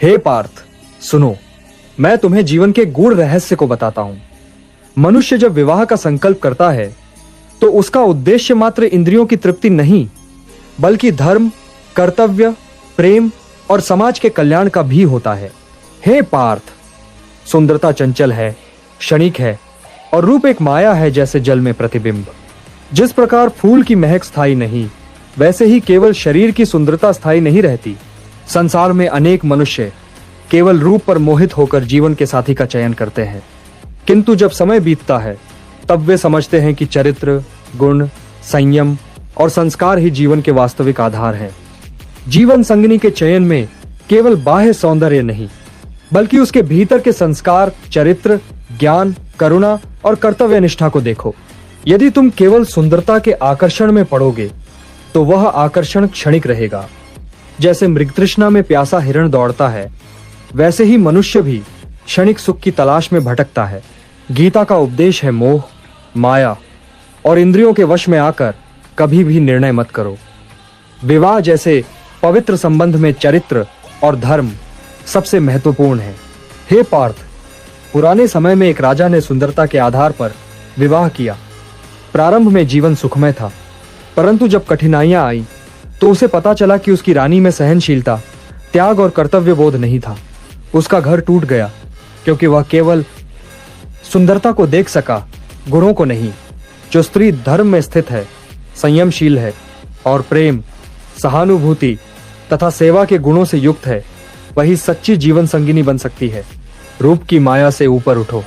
हे पार्थ, सुनो, मैं तुम्हें जीवन के गूढ़ रहस्य को बताता हूं। मनुष्य जब विवाह का संकल्प करता है तो उसका उद्देश्य मात्र इंद्रियों की तृप्ति नहीं, बल्कि धर्म, कर्तव्य, प्रेम और समाज के कल्याण का भी होता है। हे पार्थ, सुंदरता चंचल है, क्षणिक है और रूप एक माया है, जैसे जल में प्रतिबिंब। जिस प्रकार फूल की महक स्थायी नहीं, वैसे ही केवल शरीर की सुंदरता स्थायी नहीं रहती। संसार में अनेक मनुष्य केवल रूप पर मोहित होकर जीवन के साथी का चयन करते हैं, किंतु जब समय बीतता है तब वे समझते हैं कि चरित्र, गुण, संयम और संस्कार ही जीवन के वास्तविक आधार हैं। जीवन संगिनी के चयन में केवल बाह्य सौंदर्य नहीं, बल्कि उसके भीतर के संस्कार, चरित्र, ज्ञान, करुणा और कर्तव्य निष्ठा को देखो। यदि तुम केवल सुंदरता के आकर्षण में पड़ोगे तो वह आकर्षण क्षणिक रहेगा। जैसे मृगतृष्णा में प्यासा हिरण दौड़ता है, वैसे ही मनुष्य भी क्षणिक सुख की तलाश में भटकता है। गीता का उपदेश है मोह, माया और इंद्रियों के वश में आकर कभी भी निर्णय मत करो। विवाह जैसे पवित्र संबंध में चरित्र और धर्म सबसे महत्वपूर्ण है। हे पार्थ, पुराने समय में एक राजा ने सुंदरता के आधार पर विवाह किया। प्रारंभ में जीवन सुखमय था, परंतु जब कठिनाइयां आई तो उसे पता चला कि उसकी रानी में सहनशीलता, त्याग और कर्तव्य बोध नहीं था। उसका घर टूट गया क्योंकि वह केवल सुंदरता को देख सका, गुणों को नहीं। जो स्त्री धर्म में स्थित है, संयमशील है और प्रेम, सहानुभूति तथा सेवा के गुणों से युक्त है, वही सच्ची जीवन संगिनी बन सकती है। रूप की माया से ऊपर उठो।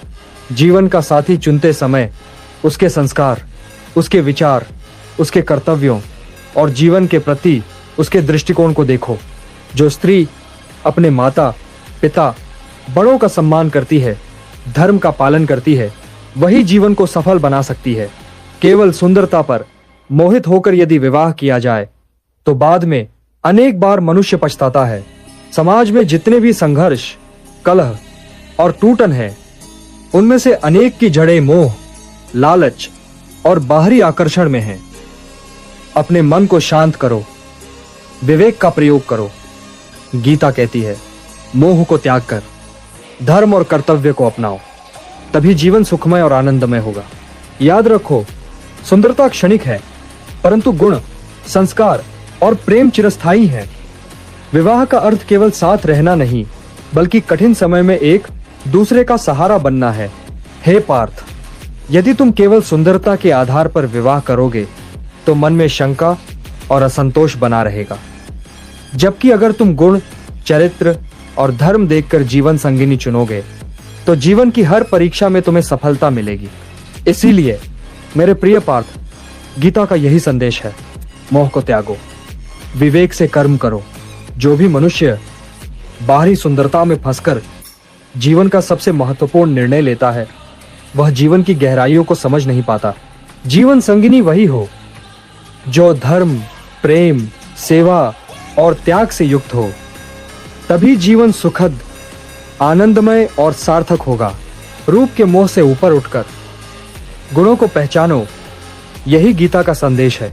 जीवन का साथी चुनते समय उसके संस्कार, उसके विचार, उसके कर्तव्यों और जीवन के प्रति उसके दृष्टिकोण को देखो। जो स्त्री अपने माता, पिता, बड़ों का सम्मान करती है, धर्म का पालन करती है, वही जीवन को सफल बना सकती है। केवल सुंदरता पर मोहित होकर यदि विवाह किया जाए तो बाद में अनेक बार मनुष्य पछताता है। समाज में जितने भी संघर्ष, कलह और टूटन है, उनमें से अनेक की जड़ें मोह, लालच और बाहरी आकर्षण में हैं। अपने मन को शांत करो, विवेक का प्रयोग करो। गीता कहती है, मोह को त्याग कर धर्म और कर्तव्य को अपनाओ, तभी जीवन सुखमय और आनंदमय होगा। याद रखो, सुंदरता क्षणिक है, परंतु गुण, संस्कार और प्रेम चिरस्थायी है। विवाह का अर्थ केवल साथ रहना नहीं, बल्कि कठिन समय में एक दूसरे का सहारा बनना है। हे पार्थ, यदि तुम केवल सुंदरता के आधार पर विवाह करोगे तो मन में शंका और असंतोष बना रहेगा, जबकि अगर तुम गुण, चरित्र और धर्म देखकर जीवन संगिनी चुनोगे तो जीवन की हर परीक्षा में तुम्हें सफलता मिलेगी। इसीलिए मेरे प्रिय पार्थ, गीता का यही संदेश है, मोह को त्यागो, विवेक से कर्म करो। जो भी मनुष्य बाहरी सुंदरता में फंसकर जीवन का सबसे महत्वपूर्ण निर्णय लेता है, वह जीवन की गहराइयों को समझ नहीं पाता। जीवन संगिनी वही हो जो धर्म, प्रेम, सेवा और त्याग से युक्त हो, तभी जीवन सुखद, आनंदमय और सार्थक होगा। रूप के मोह से ऊपर उठकर गुणों को पहचानो, यही गीता का संदेश है।